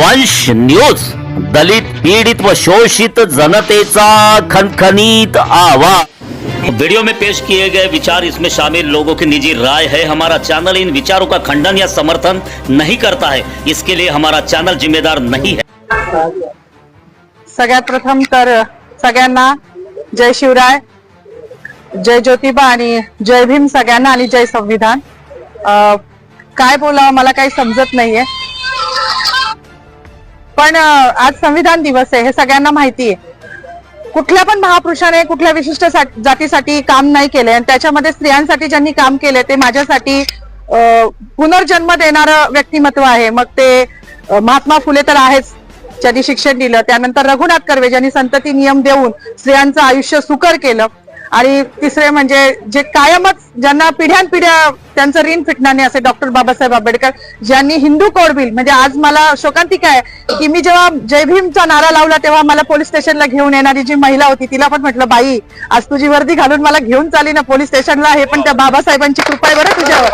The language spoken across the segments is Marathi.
वंश न्यूज, दलित पीड़ित व शोषित जनतेचा खनखनीत आवाज। वीडियो में पेश किए गए विचार इसमें शामिल लोगों की निजी राय है। हमारा चैनल इन विचारों का खंडन या समर्थन नहीं करता है, इसके लिए हमारा चॅनल जिम्मेदार नहीं है। सगळ्यात प्रथम तर सगळ्यांना जय शिवराय, जय ज्योतिबा आणि जय भीम सगळ्यांना आणि जय संविधान। काय बोलावं मला काही समजत नाहीये, पण आज संविधान दिवस आहे हे सगळ्यांना माहिती आहे। कुठल्या पण महापुरुषाने कुठल्या विशिष्ट जातीसाठी काम नाही केले आणि त्याच्यामध्ये स्त्रियांसाठी ज्यांनी काम केले ते माझ्यासाठी पुनर्जन्म देणारं व्यक्तिमत्व आहे। मग ते महात्मा फुले तर आहेच, ज्यांनी शिक्षण दिलं, त्यानंतर रघुनाथ कर्वे ज्यांनी संतती नियम देऊन स्त्रियांचं आयुष्य सुकर केलं, आणि तिसरे म्हणजे जे कायमच ज्यांना पिढ्यानपिढ्या त्यांचं ऋण फिटणार नाही असे डॉक्टर बाबासाहेब आंबेडकर, ज्यांनी हिंदू कोड बिल, म्हणजे आज मला शोकांतिका आहे की मी जेव्हा जय भीमचा नारा लावला तेव्हा मला पोलीस स्टेशनला घेऊन येणारी जी महिला होती तिला पण म्हटलं, बाई आज तुझी वर्दी घालून मला घेऊन चालली ना पोलीस स्टेशनला, हे पण त्या बाबासाहेबांची कृपा आहे बरं तुझ्यावर।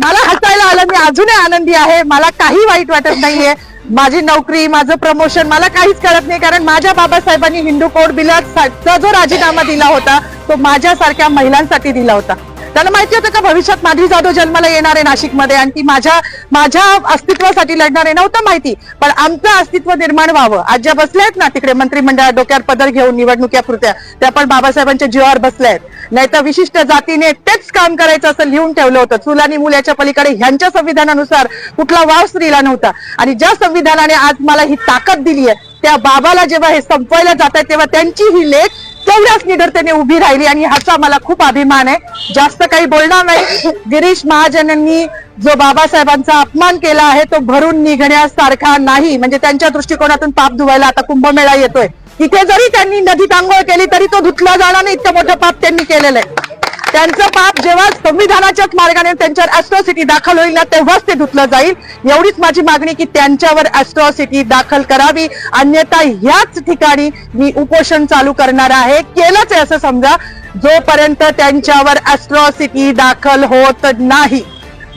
मला हसायला आलं, मी अजूनही आनंदी आहे, मला काही वाईट वाटत नाहीये। माझी नोकरी, माझं प्रमोशन मला काहीच कळत नाही, कारण माझ्या बाबासाहेबांनी हिंदू कोड बिलाचा जो राजीनामा दिला होता तो माझ्यासारख्या महिलांसाठी दिला होता। त्यांना माहिती होतं का भविष्यात माधवी जाधव जन्माला येणार आहे नाशिकमध्ये आणि ती माझ्या अस्तित्वासाठी लढणार आहे, नव्हतं माहिती, पण आमचं अस्तित्व निर्माण व्हावं। आज ज्या बसल्या आहेत ना तिकडे मंत्रिमंडळात डोक्यावर पदर घेऊन निवडणुकीपुरत्या, त्या पण बाबासाहेबांच्या जीवावर बसल्या आहेत। नाही तर विशिष्ट जातीने तेच काम करायचं असं लिहून ठेवलं होतं। चूल आणि मूल याच्या पलीकडे ह्यांच्या संविधानानुसार कुठला वाव स्त्रीला नव्हता, आणि ज्या संविधानाने आज मला ही ताकद दिली आहे त्या बाबाला जेव्हा हे संपवायला जात आहे तेव्हा त्यांची ही लेख तेवढ्याच निडरतेने उभी राहिली, आणि ह्याचा मला खूप अभिमान आहे। जास्त काही बोलणार नाही। गिरीश महाजनांनी जो बाबासाहेबांचा अपमान केला आहे तो भरून निघण्यासारखा नाही, म्हणजे त्यांच्या दृष्टिकोनातून पाप धुवायला आता कुंभमेळा येतोय, तिथे जरी त्यांनी नदीत आंघोळ केली तरी तो धुतला जाणार नाही, इतकं मोठं पाप त्यांनी केलेलं आहे। त्यांचं पाप जेव्हा संविधानाच्याच मार्गाने त्यांच्यावर ॲट्रॉसिटी दाखल होईल ना तेव्हाच ते धुतलं जाईल। एवढीच माझी मागणी की त्यांच्यावर ॲट्रॉसिटी दाखल करावी, अन्यथा ह्याच ठिकाणी मी उपोषण चालू करणार आहे। केलंच आहे असं समजा, जोपर्यंत त्यांच्यावर ॲट्रॉसिटी दाखल होत नाही।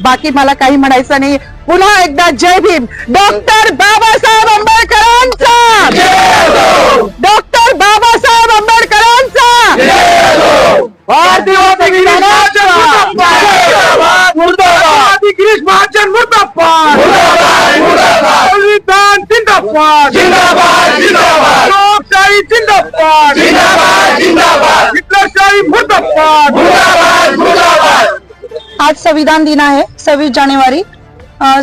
बाकी मला काही म्हणायचं नाही। पुन्हा एकदा जय भीम, डॉक्टर बाबासाहेब आंबेडकरांचा, डॉक्टर बाबासाहेब आंबेडकरांचा, गिरीश महाजन मुर्दाबाद, संविधान जिंदाबाद, लोकशाही जिंदाबाद, हिटलरशाही मुर्दाबाद। आज संविधान दिन आहे 26 जानेवारी।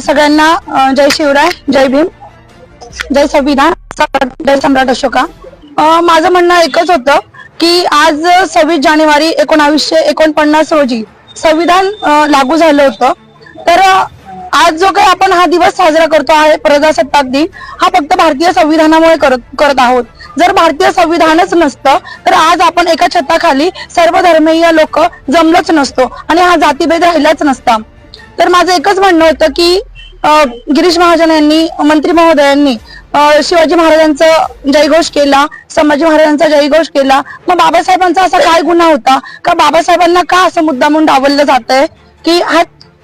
सगळ्यांना जय शिवराय, जय भीम, जय संविधान, जय सम्राट अशोका। माझं म्हणणं एकच होतं की आज 26 जानेवारी 1949 रोजी संविधान लागू झालं होतं। तर आज जो काही आपण हा दिवस साजरा करतो आहे प्रजासत्ताक दिन, हा फक्त भारतीय संविधानामुळे करत आहोत। जर भारतीय संविधानच नसतं तर आज आपण एका छताखाली सर्व धर्मीय लोक जमलोच नसतो आणि हा जातीभेद राहिलाच नसता। तर माझं एकच म्हणणं होतं की गिरीश महाजन यांनी, मंत्री महोदयांनी शिवाजी महाराजांचा जयघोष केला, संभाजी महाराजांचा जयघोष केला, मग बाबासाहेबांचा असा काय गुन्हा होता का बाबासाहेबांना का असं मुद्दामून डावललं जात आहे की हा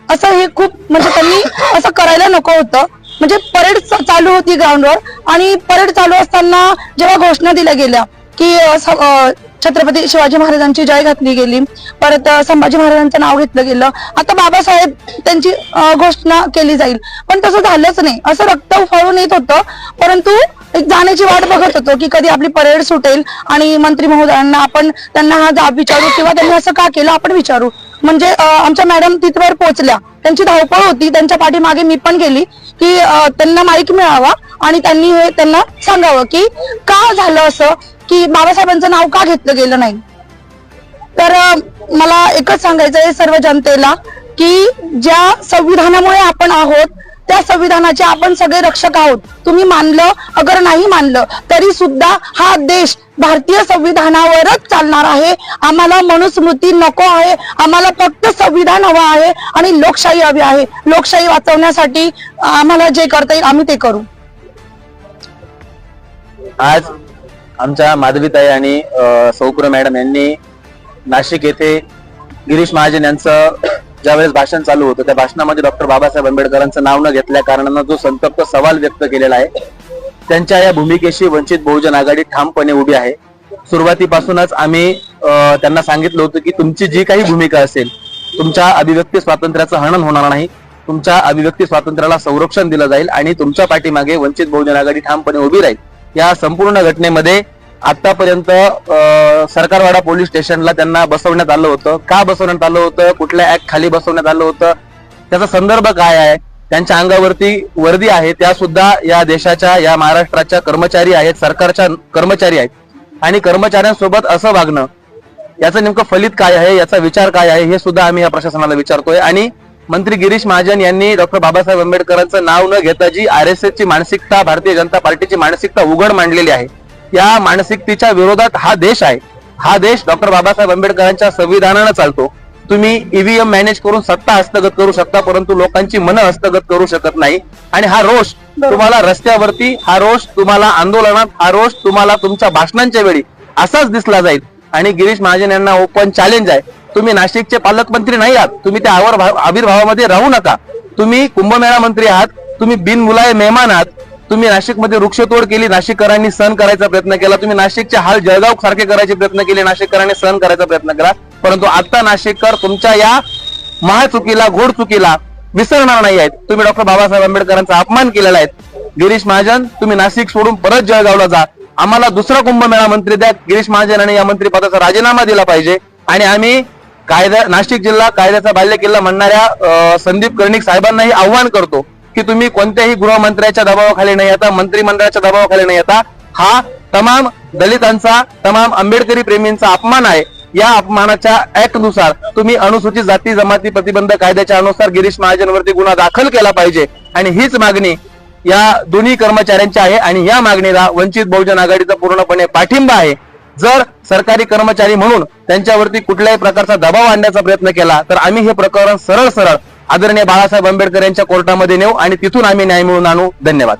असं, हे खूप म्हणजे त्यांनी असं करायला नको होतं। म्हणजे परेड चालू होती ग्राउंडवर, आणि परेड चालू असताना जेव्हा घोषणा दिल्या गेल्या की छत्रपती शिवाजी महाराजांची जय घातली गेली, परत संभाजी महाराजांचं नाव घेतलं गेलं, आता बाबासाहेब त्यांची घोषणा केली जाईल, पण तसं झालंच नाही। असं रक्त उफाळून येत होतं, परंतु एक जाण्याची वाट बघत होतो की कधी आपली परेड सुटेल आणि मंत्री महोदयांना आपण त्यांना हा जाब विचारू किंवा त्यांनी असं का केलं आपण विचारू। म्हणजे आमच्या मॅडम तिथवर पोहोचल्या, त्यांची धावपळ होती, त्यांच्या पाठीमागे मी पण गेली की त्यांना माईक मिळावा आणि त्यांनी हे त्यांना सांगावं की का झालं असं, की बाबासाहेबांचं नाव का घेतलं गेलं नाही। तर मला एकच सांगायचं आहे सर्व जनतेला की ज्या संविधानामुळे आपण आहोत त्या संविधानाचे आपण सगळे रक्षक आहोत। तुम्ही मानलं अगर नाही मानलं तरी सुद्धा हा देश भारतीय संविधानावरच चालणार आहे। आम्हाला मनुस्मृती नको आहे, आम्हाला फक्त संविधान हवं आहे आणि लोकशाही हवी आहे। लोकशाही वाचवण्यासाठी आम्हाला जे करता येईल आम्ही ते करू। आज आमच्या माधवीताई आणि सौकुर मॅडम यांनी नाशिक येथे गिरीश महाजन यांचं ज्यावेळेस भाषण चालू होतं त्या भाषणामध्ये डॉक्टर बाबासाहेब आंबेडकरांचं नाव न घेतल्या कारणानं जो संतप्त सवाल व्यक्त केलेला आहे, त्यांच्या या भूमिकेशी वंचित बहुजन आघाडी ठामपणे उभी आहे. सुरुवातीपासूनच आम्ही त्यांना सांगितलं होतं की तुमची जी काही भूमिका असेल, तुमच्या अभिव्यक्ती स्वातंत्र्याचं हनन होणार नाही, तुमच्या अभिव्यक्ती स्वातंत्र्याला संरक्षण दिलं जाईल आणि तुमच्या पाठीमागे वंचित बहुजन आघाडी ठामपणे उभी राहील. या संपूर्ण घटनेमध्ये आतापर्यंत सरकारवाडा पोलीस स्टेशनला त्यांना बसवण्यात आलं होतं. का बसवण्यात आलं होतं, कुठल्या ऍक्ट खाली बसवण्यात आलं होतं, त्याचा संदर्भ काय आहे, त्यांच्या अंगावरती वर्दी आहे, त्या सुद्धा या देशाच्या, या महाराष्ट्राच्या कर्मचारी आहेत, सरकारच्या कर्मचारी आहेत. आणि कर्मचाऱ्यांसोबत असं वागणं, याचं नेमकं फलित काय आहे, याचा विचार काय आहे, हे सुद्धा आम्ही या प्रशासनाला विचारतोय. आणि मंत्री गिरीश महाजन यांनी डॉक्टर बाबासाहेब आंबेडकरांचं नाव न घेता जी RSS ची मानसिकता, भारतीय जनता पार्टीची मानसिकता उघड मांडलेली आहे, या मानसिकतेच्या विरोधात हा देश आहे. हा देश डॉक्टर बाबासाहेब आंबेडकरांच्या संविधानानं चालतो. तुम्ही EVM मॅनेज करून सत्ता हस्तगत करू शकता, परंतु लोकांची मनं हस्तगत करू शकत नाही. आणि हा रोष तुम्हाला रस्त्यावरती, हा रोष तुम्हाला आंदोलनात, हा रोष तुम्हाला तुमच्या भाषणांच्या वेळी असाच दिसला जाईल. आणि गिरीश महाजन यांना ओपन चॅलेंज आहे, तुम्ही नाशिकचे पालकमंत्री नाही आहात, तुम्ही त्या आविर्भावामध्ये राहू नका. तुम्ही कुंभमेळा मंत्री आहात, तुम्ही बिनमुलाय मेहमान आहात. तुम्ही नाशिकमध्ये वृक्षतोड केली, नाशिककरांनी सहन करायचा प्रयत्न केला. तुम्ही नाशिकचे हाल जळगाव सारखे करायचे प्रयत्न केले, नाशिककरांनी सहन करायचा प्रयत्न केला. परंतु आता नाशिककर तुमच्या या महाचुकीला, घोड चुकीला विसरणार नाही आहेत. तुम्ही डॉक्टर बाबासाहेब आंबेडकरांचा अपमान केलेला आहे. गिरीश महाजन, तुम्ही नाशिक सोडून परत जळगावला जा. आम्हाला दुसरा कुंभमेळा मंत्री द्या. गिरीश महाजनांनी या मंत्रिपदाचा राजीनामा दिला पाहिजे. आणि आम्ही नाशिक जिल्हा कायद्याचा बाल्यकिल्ला म्हणणाऱ्या संदीप कर्णिक साहेबांनाही आव्हान करतो की तुम्ही कोणत्याही गृहमंत्र्याच्या दबावाखाली नाही येता, मंत्रिमंडळाच्या दबावाखाली नाही येता. हा तमाम दलितांचा, तमाम आंबेडकरी प्रेमींचा अपमान आहे. या अपमानाच्या ऍक्ट नुसार तुम्ही अनुसूचित जाती जमाती प्रतिबंध कायद्याच्या अनुसार गिरीश महाजनवरती गुन्हा दाखल केला पाहिजे. आणि हीच मागणी या दोन्ही कर्मचाऱ्यांची आहे. आणि या मागणीला वंचित बहुजन आघाडीचा पूर्णपणे पाठिंबा आहे. जर सरकारी कर्मचारी म्हणून त्यांच्यावरती कुठल्याही प्रकारचा दबाव आणण्याचा प्रयत्न केला तर आम्ही हे प्रकरण सरळ आदरणीय बाळासाहेब आंबेडकर यांच्या कोर्टामध्ये नेऊ आणि तिथून आम्ही न्याय मिळवून आणू. धन्यवाद.